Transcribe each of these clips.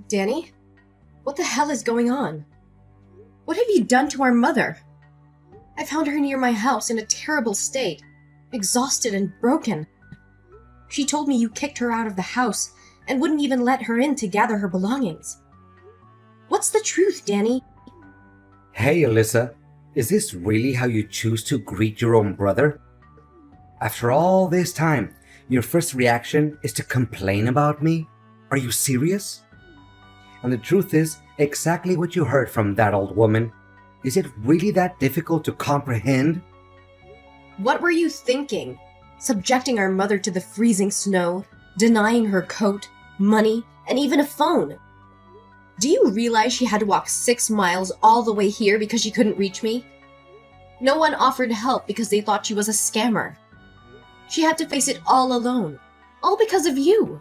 Danny, what the hell is going on? What have you done to our mother? I found her near my house in a terrible state, exhausted and broken. She told me you kicked her out of the house and wouldn't even let her in to gather her belongings. What's the truth, Danny? Hey, Alyssa, is this really how you choose to greet your own brother? After all this time, your first reaction is to complain about me? Are you serious? And the truth is exactly what you heard from that old woman. Is it really that difficult to comprehend? What were you thinking? Subjecting our mother to the freezing snow, denying her coat, money, and even a phone. Do you realize she had to walk 6 miles all the way here because she couldn't reach me? No one offered help because they thought she was a scammer. She had to face it all alone, all because of you.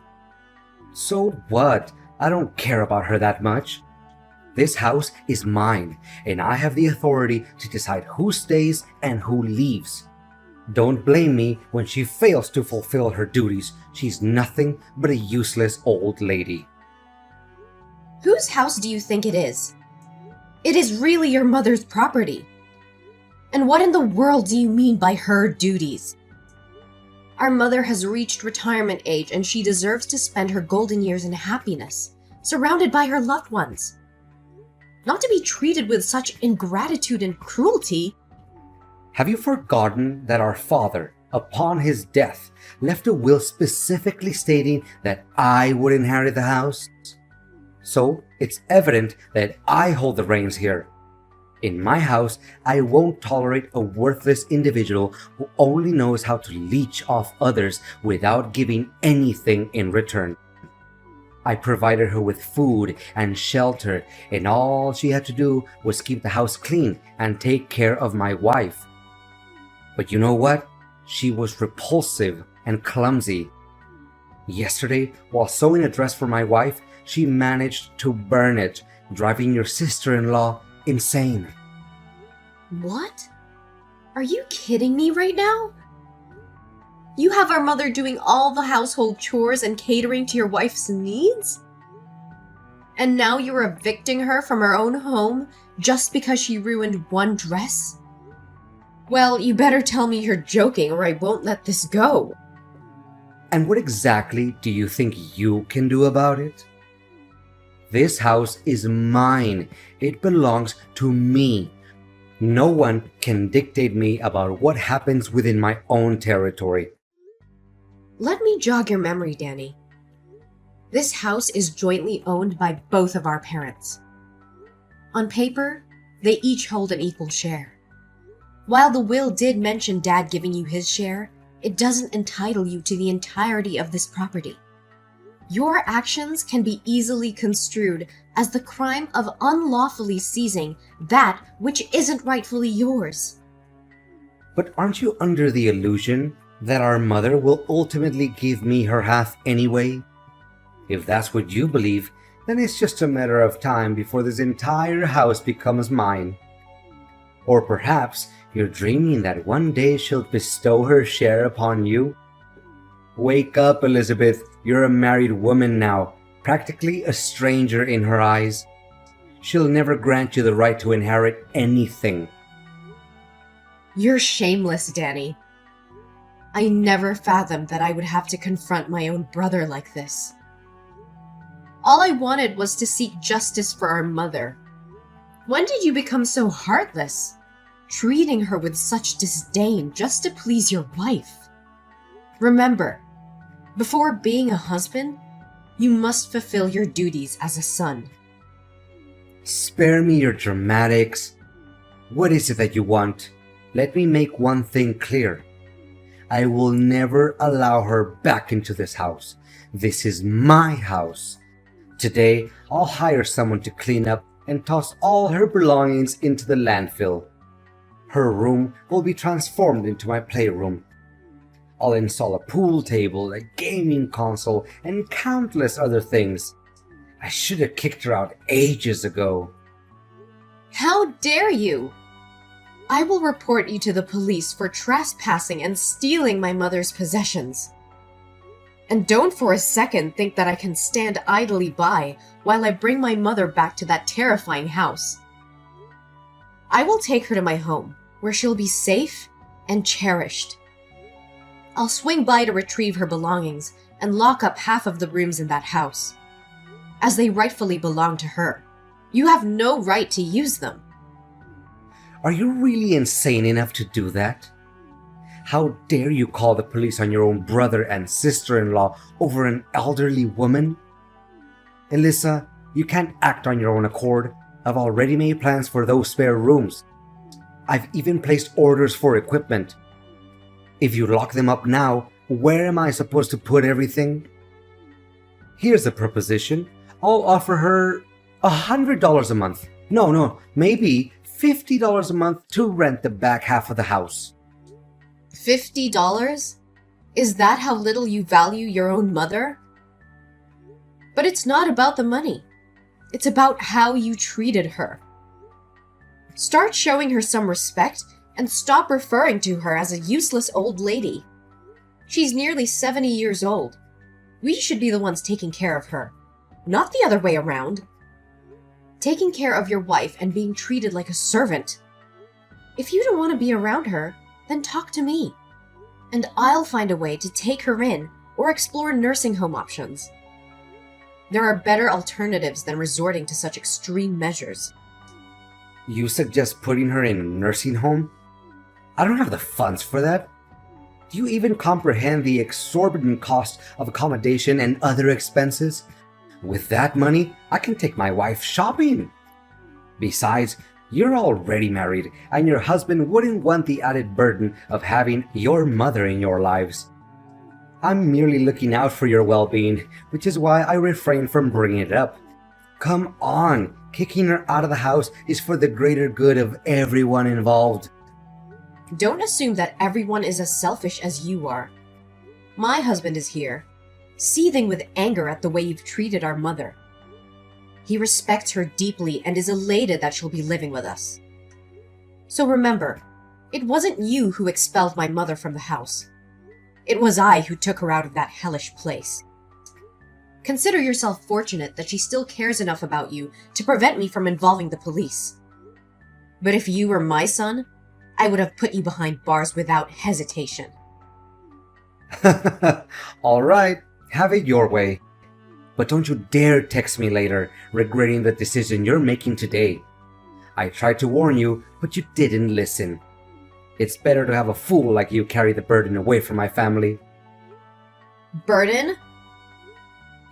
So what? I don't care about her that much. This house is mine, and I have the authority to decide who stays and who leaves. Don't blame me when she fails to fulfill her duties. She's nothing but a useless old lady. Whose house do you think it is? It is really your mother's property. And what in the world do you mean by her duties? Our mother has reached retirement age and she deserves to spend her golden years in happiness, surrounded by her loved ones. Not to be treated with such ingratitude and cruelty. Have you forgotten that our father, upon his death, left a will specifically stating that I would inherit the house? So it's evident that I hold the reins here. In my house, I won't tolerate a worthless individual who only knows how to leech off others without giving anything in return. I provided her with food and shelter, and all she had to do was keep the house clean and take care of my wife. But you know what? She was repulsive and clumsy. Yesterday, while sewing a dress for my wife, she managed to burn it, driving your sister-in-law insane. What? Are you kidding me right now? You have our mother doing all the household chores and catering to your wife's needs? And now you're evicting her from her own home just because she ruined one dress? Well, you better tell me you're joking or I won't let this go. And what exactly do you think you can do about it? This house is mine. It belongs to me. No one can dictate me about what happens within my own territory. Let me jog your memory, Danny. This house is jointly owned by both of our parents. On paper, they each hold an equal share. While the will did mention Dad giving you his share, it doesn't entitle you to the entirety of this property. Your actions can be easily construed as the crime of unlawfully seizing that which isn't rightfully yours. But aren't you under the illusion that our mother will ultimately give me her half anyway? If that's what you believe, then it's just a matter of time before this entire house becomes mine. Or perhaps you're dreaming that one day she'll bestow her share upon you. Wake up, Elizabeth. You're a married woman now, practically a stranger in her eyes. She'll never grant you the right to inherit anything. You're shameless, Danny. I never fathomed that I would have to confront my own brother like this. All I wanted was to seek justice for our mother. When did you become so heartless, treating her with such disdain just to please your wife? Remember, before being a husband, you must fulfill your duties as a son. Spare me your dramatics. What is it that you want? Let me make one thing clear. I will never allow her back into this house. This is my house. Today, I'll hire someone to clean up and toss all her belongings into the landfill. Her room will be transformed into my playroom. I'll install a pool table, a gaming console, and countless other things. I should have kicked her out ages ago. How dare you! I will report you to the police for trespassing and stealing my mother's possessions. And don't for a second think that I can stand idly by while I bring my mother back to that terrifying house. I will take her to my home, where she'll be safe and cherished. I'll swing by to retrieve her belongings and lock up half of the rooms in that house, as they rightfully belong to her. You have no right to use them. Are you really insane enough to do that? How dare you call the police on your own brother and sister-in-law over an elderly woman? Alyssa, you can't act on your own accord. I've already made plans for those spare rooms. I've even placed orders for equipment. If you lock them up now, where am I supposed to put everything? Here's a proposition. I'll offer her $100 a month. No, maybe $50 a month to rent the back half of the house. $50? Is that how little you value your own mother? But it's not about the money. It's about how you treated her. Start showing her some respect and stop referring to her as a useless old lady. She's nearly 70 years old. We should be the ones taking care of her, not the other way around. Taking care of your wife and being treated like a servant. If you don't want to be around her, then talk to me, and I'll find a way to take her in or explore nursing home options. There are better alternatives than resorting to such extreme measures. You suggest putting her in a nursing home? I don't have the funds for that. Do you even comprehend the exorbitant cost of accommodation and other expenses? With that money, I can take my wife shopping. Besides, you're already married, and your husband wouldn't want the added burden of having your mother in your lives. I'm merely looking out for your well-being, which is why I refrain from bringing it up. Come on, kicking her out of the house is for the greater good of everyone involved. Don't assume that everyone is as selfish as you are. My husband is here, seething with anger at the way you've treated our mother. He respects her deeply and is elated that she'll be living with us. So remember, it wasn't you who expelled my mother from the house. It was I who took her out of that hellish place. Consider yourself fortunate that she still cares enough about you to prevent me from involving the police. But if you were my son, I would have put you behind bars without hesitation. All right, have it your way. But don't you dare text me later, regretting the decision you're making today. I tried to warn you, but you didn't listen. It's better to have a fool like you carry the burden away from my family. Burden?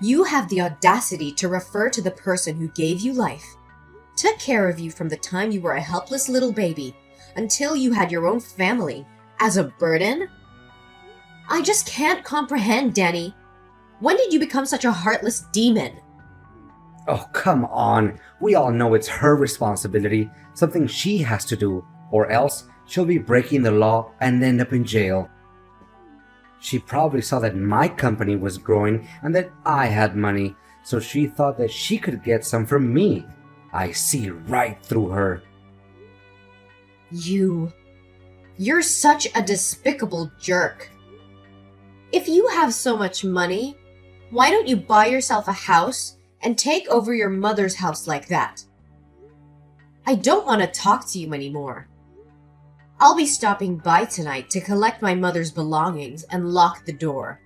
You have the audacity to refer to the person who gave you life, took care of you from the time you were a helpless little baby until you had your own family, as a burden? I just can't comprehend, Danny. When did you become such a heartless demon? Oh, come on. We all know it's her responsibility, something she has to do, or else she'll be breaking the law and end up in jail. She probably saw that my company was growing and that I had money, so she thought that she could get some from me. I see right through her. You're such a despicable jerk. If you have so much money, why don't you buy yourself a house and take over your mother's house like that? I don't want to talk to you anymore. I'll be stopping by tonight to collect my mother's belongings and lock the door.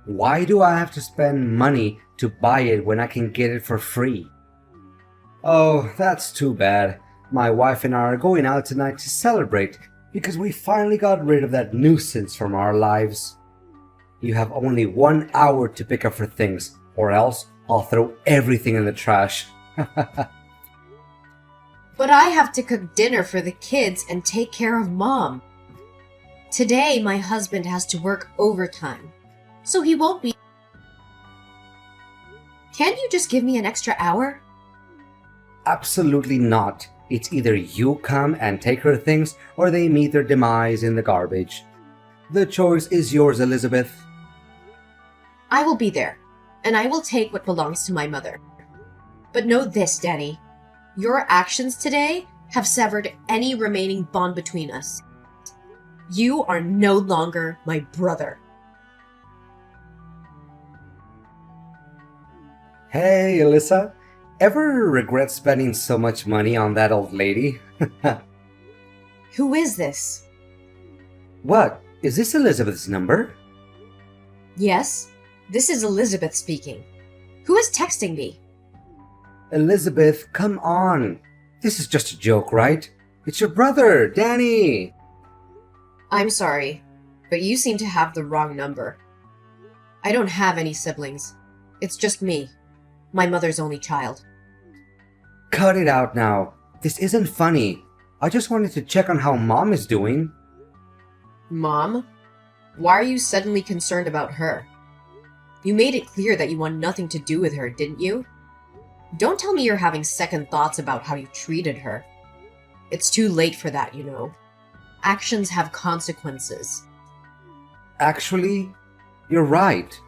Why do I have to spend money to buy it when I can get it for free? Oh, that's too bad. My wife and I are going out tonight to celebrate because we finally got rid of that nuisance from our lives. You have only 1 hour to pick up her things, or else I'll throw everything in the trash. But I have to cook dinner for the kids and take care of Mom. Today, my husband has to work overtime, so he won't be. Can't you just give me an extra hour? Absolutely not. It's either you come and take her things, or they meet their demise in the garbage. The choice is yours, Elizabeth. I will be there, and I will take what belongs to my mother. But know this, Danny. Your actions today have severed any remaining bond between us. You are no longer my brother. Hey, Alyssa. Ever regret spending so much money on that old lady? Who is this? What? Is this Elizabeth's number? Yes, this is Elizabeth speaking. Who is texting me? Elizabeth, come on. This is just a joke, right? It's your brother, Danny. I'm sorry, but you seem to have the wrong number. I don't have any siblings. It's just me, my mother's only child. Cut it out now. This isn't funny. I just wanted to check on how Mom is doing. Mom? Why are you suddenly concerned about her? You made it clear that you want nothing to do with her, didn't you? Don't tell me you're having second thoughts about how you treated her. It's too late for that, you know. Actions have consequences. Actually, you're right.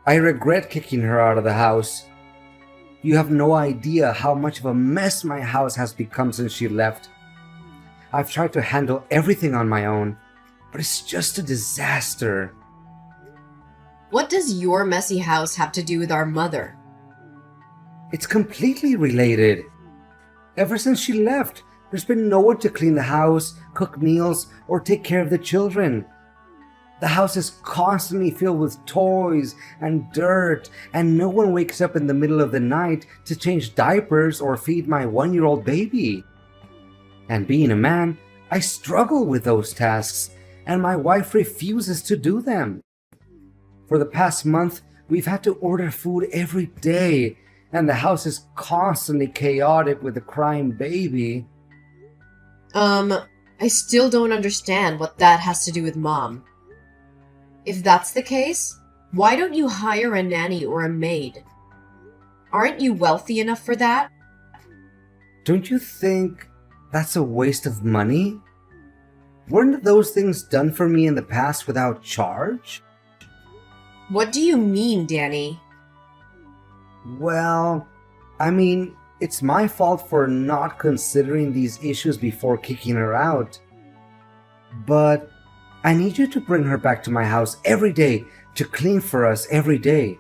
I regret kicking her out of the house. You have no idea how much of a mess my house has become since she left. I've tried to handle everything on my own, but it's just a disaster. What does your messy house have to do with our mother? It's completely related. Ever since she left, there's been no one to clean the house, cook meals, or take care of the children. The house is constantly filled with toys and dirt, and no one wakes up in the middle of the night to change diapers or feed my 1-year-old baby. And being a man, I struggle with those tasks, and my wife refuses to do them. For the past month, we've had to order food every day, and the house is constantly chaotic with a crying baby. I still don't understand what that has to do with Mom. If that's the case, why don't you hire a nanny or a maid? Aren't you wealthy enough for that? Don't you think that's a waste of money? Weren't those things done for me in the past without charge? What do you mean, Danny? Well, it's my fault for not considering these issues before kicking her out. But I need you to bring her back to my house every day to clean for us every day.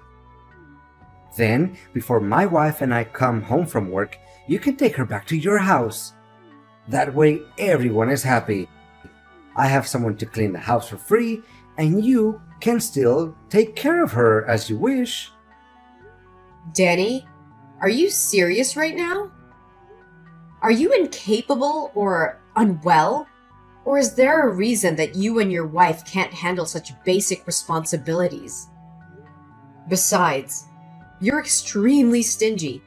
Then, before my wife and I come home from work, you can take her back to your house. That way, everyone is happy. I have someone to clean the house for free, and you can still take care of her as you wish. Danny, are you serious right now? Are you incapable or unwell? Or is there a reason that you and your wife can't handle such basic responsibilities? Besides, you're extremely stingy.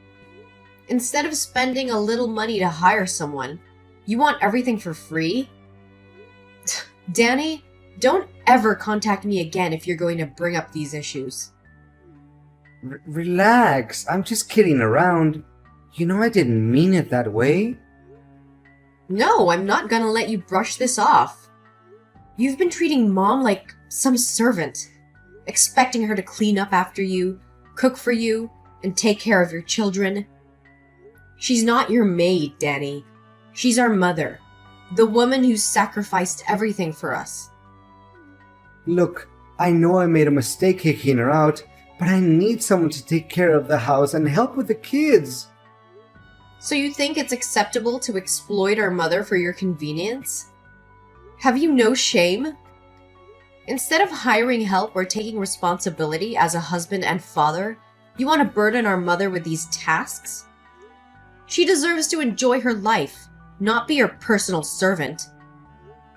Instead of spending a little money to hire someone, you want everything for free? Danny, don't ever contact me again if you're going to bring up these issues. Relax, I'm just kidding around. You know I didn't mean it that way. No, I'm not gonna let you brush this off. You've been treating Mom like some servant, expecting her to clean up after you, cook for you, and take care of your children. She's not your maid, Danny. She's our mother, the woman who sacrificed everything for us. Look, I know I made a mistake kicking her out, but I need someone to take care of the house and help with the kids. So you think it's acceptable to exploit our mother for your convenience? Have you no shame? Instead of hiring help or taking responsibility as a husband and father, you want to burden our mother with these tasks? She deserves to enjoy her life, not be your personal servant.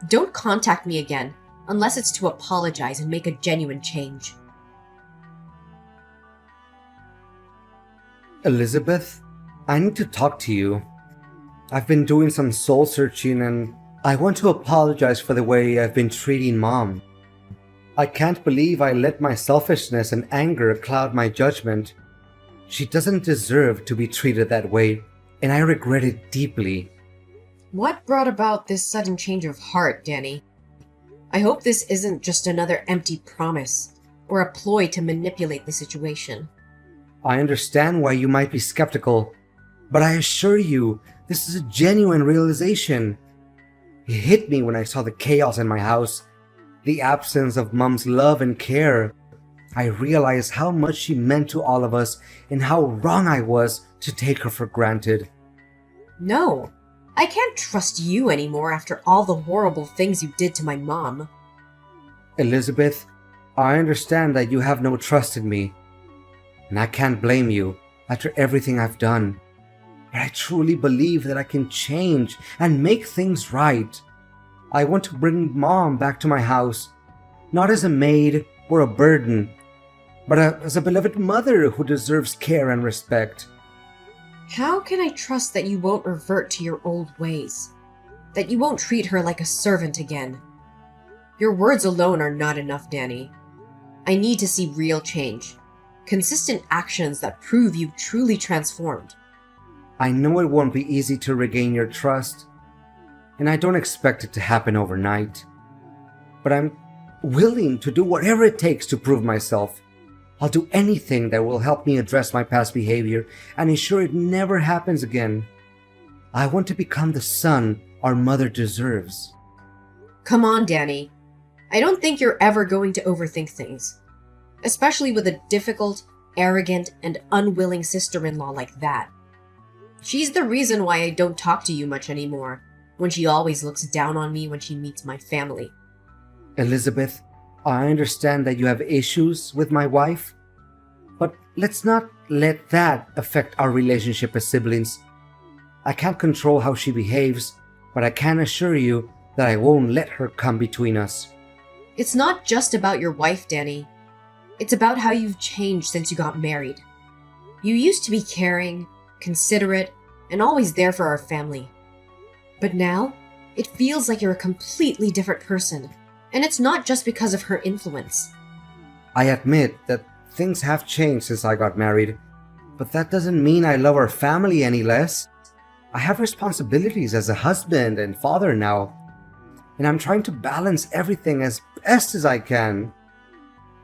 Don't contact me again, unless it's to apologize and make a genuine change. Elizabeth, I need to talk to you. I've been doing some soul searching and I want to apologize for the way I've been treating Mom. I can't believe I let my selfishness and anger cloud my judgment. She doesn't deserve to be treated that way, and I regret it deeply. What brought about this sudden change of heart, Danny? I hope this isn't just another empty promise or a ploy to manipulate the situation. I understand why you might be skeptical, but I assure you, this is a genuine realization. It hit me when I saw the chaos in my house, the absence of Mom's love and care. I realized how much she meant to all of us and how wrong I was to take her for granted. No, I can't trust you anymore after all the horrible things you did to my mom. Elizabeth, I understand that you have no trust in me, and I can't blame you after everything I've done. But I truly believe that I can change and make things right. I want to bring Mom back to my house, not as a maid or a burden, but as a beloved mother who deserves care and respect. How can I trust that you won't revert to your old ways? That you won't treat her like a servant again? Your words alone are not enough, Danny. I need to see real change. Consistent actions that prove you've truly transformed. I know it won't be easy to regain your trust, and I don't expect it to happen overnight. But I'm willing to do whatever it takes to prove myself. I'll do anything that will help me address my past behavior and ensure it never happens again. I want to become the son our mother deserves. Come on, Danny. I don't think you're ever going to overthink things. Especially with a difficult, arrogant, and unwilling sister-in-law like that. She's the reason why I don't talk to you much anymore, when she always looks down on me when she meets my family. Elizabeth, I understand that you have issues with my wife, but let's not let that affect our relationship as siblings. I can't control how she behaves, but I can assure you that I won't let her come between us. It's not just about your wife, Danny. It's about how you've changed since you got married. You used to be caring, considerate, and always there for our family. But now, it feels like you're a completely different person, and it's not just because of her influence. I admit that things have changed since I got married, but that doesn't mean I love our family any less. I have responsibilities as a husband and father now, and I'm trying to balance everything as best as I can.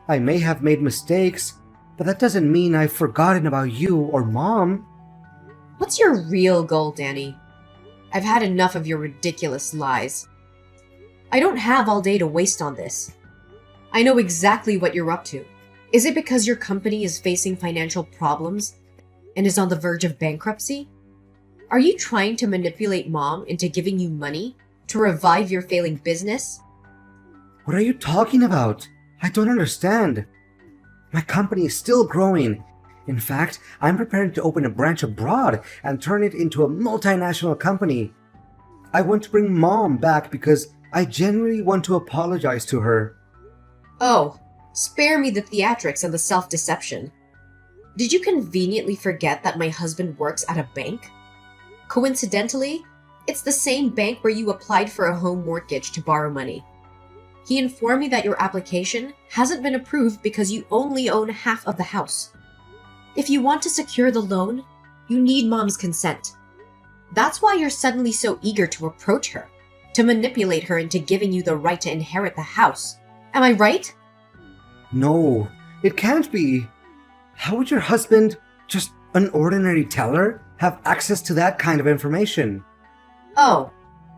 I may have made mistakes, but that doesn't mean I've forgotten about you or Mom. What's your real goal, Danny? I've had enough of your ridiculous lies. I don't have all day to waste on this. I know exactly what you're up to. Is it because your company is facing financial problems and is on the verge of bankruptcy? Are you trying to manipulate Mom into giving you money to revive your failing business? What are you talking about? I don't understand. My company is still growing. In fact, I'm preparing to open a branch abroad and turn it into a multinational company. I want to bring Mom back because I genuinely want to apologize to her. Oh, spare me the theatrics and the self-deception. Did you conveniently forget that my husband works at a bank? Coincidentally, it's the same bank where you applied for a home mortgage to borrow money. He informed me that your application hasn't been approved because you only own half of the house. If you want to secure the loan, you need Mom's consent. That's why you're suddenly so eager to approach her, to manipulate her into giving you the right to inherit the house. Am I right? No, it can't be. How would your husband, just an ordinary teller, have access to that kind of information? Oh,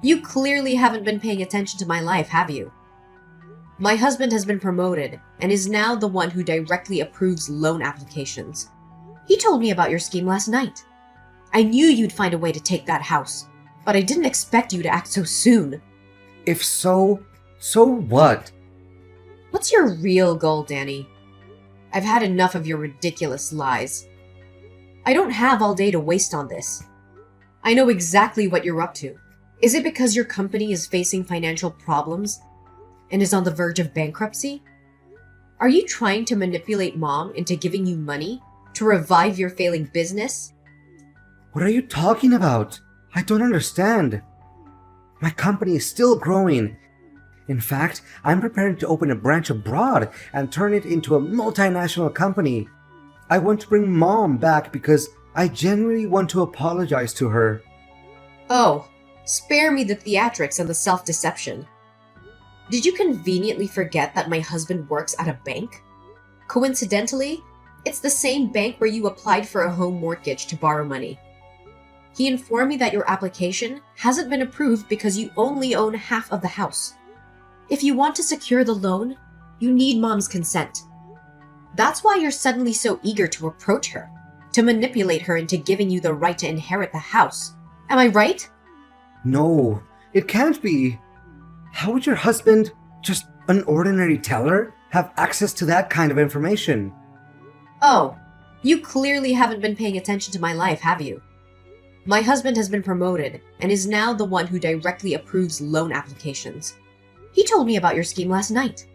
you clearly haven't been paying attention to my life, have you? My husband has been promoted and is now the one who directly approves loan applications. He told me about your scheme last night. I knew you'd find a way to take that house, but I didn't expect you to act so soon. If so, so what? What's your real goal, Danny? I've had enough of your ridiculous lies. I don't have all day to waste on this. I know exactly what you're up to. Is it because your company is facing financial problems and is on the verge of bankruptcy? Are you trying to manipulate Mom into giving you money to revive your failing business? What are you talking about? I don't understand. My company is still growing. In fact, I'm preparing to open a branch abroad and turn it into a multinational company. I want to bring Mom back because I genuinely want to apologize to her. Oh, spare me the theatrics and the self-deception. Did you conveniently forget that my husband works at a bank? Coincidentally, it's the same bank where you applied for a home mortgage to borrow money. He informed me that your application hasn't been approved because you only own half of the house. If you want to secure the loan, you need Mom's consent. That's why you're suddenly so eager to approach her, to manipulate her into giving you the right to inherit the house. Am I right? No, it can't be. How would your husband, just an ordinary teller, have access to that kind of information? Oh, you clearly haven't been paying attention to my life, have you? My husband has been promoted and is now the one who directly approves loan applications. He told me about your scheme last night.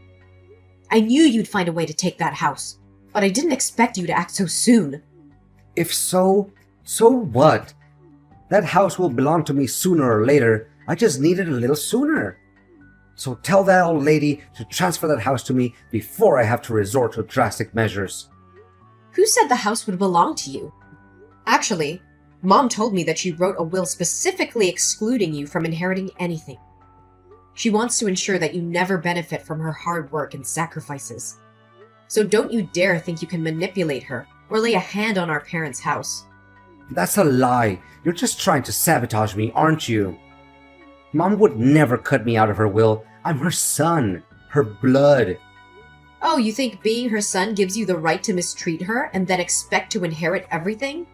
I knew you'd find a way to take that house, but I didn't expect you to act so soon. If so, so what? That house will belong to me sooner or later. I just need it a little sooner. So tell that old lady to transfer that house to me before I have to resort to drastic measures. Who said the house would belong to you? Actually, Mom told me that she wrote a will specifically excluding you from inheriting anything. She wants to ensure that you never benefit from her hard work and sacrifices. So don't you dare think you can manipulate her or lay a hand on our parents' house. That's a lie. You're just trying to sabotage me, aren't you? Mom would never cut me out of her will. I'm her son, her blood. Oh, you think being her son gives you the right to mistreat her and then expect to inherit everything?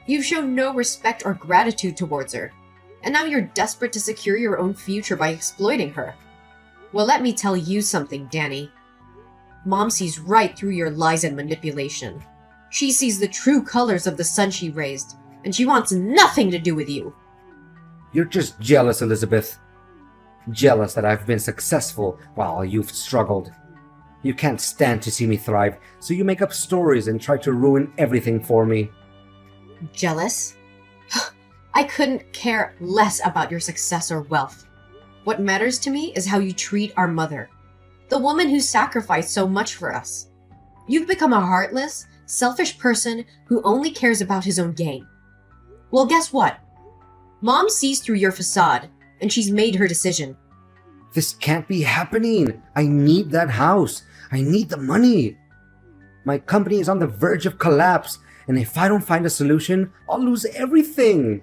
You've shown no respect or gratitude towards her, and now you're desperate to secure your own future by exploiting her. Well, let me tell you something, Danny. Mom sees right through your lies and manipulation. She sees the true colors of the son she raised, and she wants nothing to do with you. You're just jealous, Elizabeth. Jealous that I've been successful while you've struggled. You can't stand to see me thrive, so you make up stories and try to ruin everything for me. Jealous? I couldn't care less about your success or wealth. What matters to me is how you treat our mother, the woman who sacrificed so much for us. You've become a heartless, selfish person who only cares about his own gain. Well, guess what? Mom sees through your facade, and she's made her decision. This can't be happening. I need that house. I need the money. My company is on the verge of collapse, and if I don't find a solution, I'll lose everything.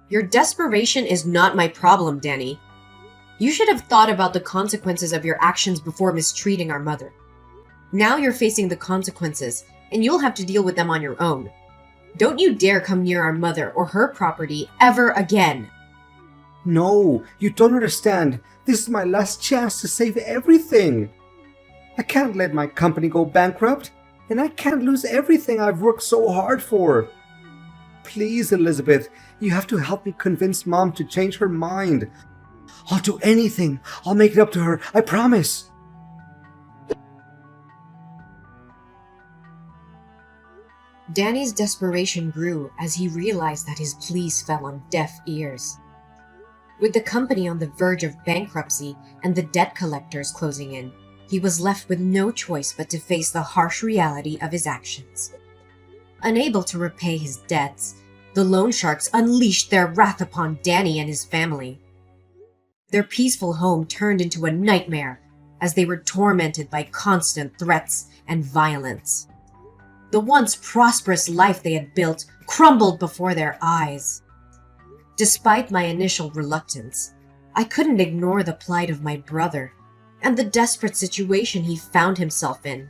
Your desperation is not my problem, Danny. You should have thought about the consequences of your actions before mistreating our mother. Now you're facing the consequences, and you'll have to deal with them on your own. Don't you dare come near our mother or her property ever again. No, you don't understand. This is my last chance to save everything. I can't let my company go bankrupt, and I can't lose everything I've worked so hard for. Please, Elizabeth, you have to help me convince Mom to change her mind. I'll do anything. I'll make it up to her. I promise. Danny's desperation grew as he realized that his pleas fell on deaf ears. With the company on the verge of bankruptcy and the debt collectors closing in, he was left with no choice but to face the harsh reality of his actions. Unable to repay his debts, the loan sharks unleashed their wrath upon Danny and his family. Their peaceful home turned into a nightmare as they were tormented by constant threats and violence. The once prosperous life they had built crumbled before their eyes. Despite my initial reluctance, I couldn't ignore the plight of my brother and the desperate situation he found himself in.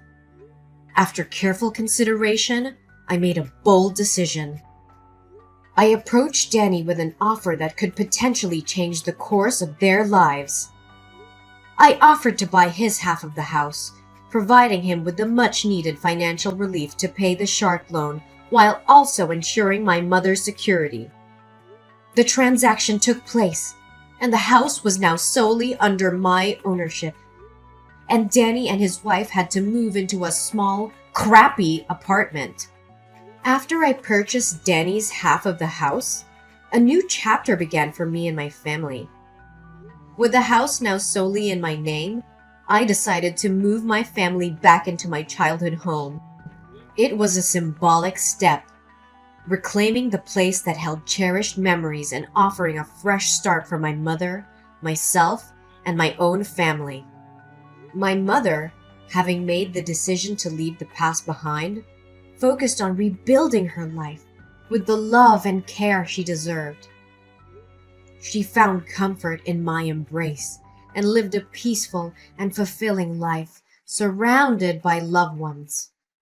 After careful consideration, I made a bold decision. I approached Danny with an offer that could potentially change the course of their lives. I offered to buy his half of the house, providing him with the much-needed financial relief to pay the shark loan while also ensuring my mother's security. The transaction took place, and the house was now solely under my ownership. And Danny and his wife had to move into a small, crappy apartment. After I purchased Danny's half of the house, a new chapter began for me and my family. With the house now solely in my name, I decided to move my family back into my childhood home. It was a symbolic step, reclaiming the place that held cherished memories and offering a fresh start for my mother, myself, and my own family. My mother, having made the decision to leave the past behind, focused on rebuilding her life with the love and care she deserved. She found comfort in my embrace and lived a peaceful and fulfilling life, surrounded by loved ones.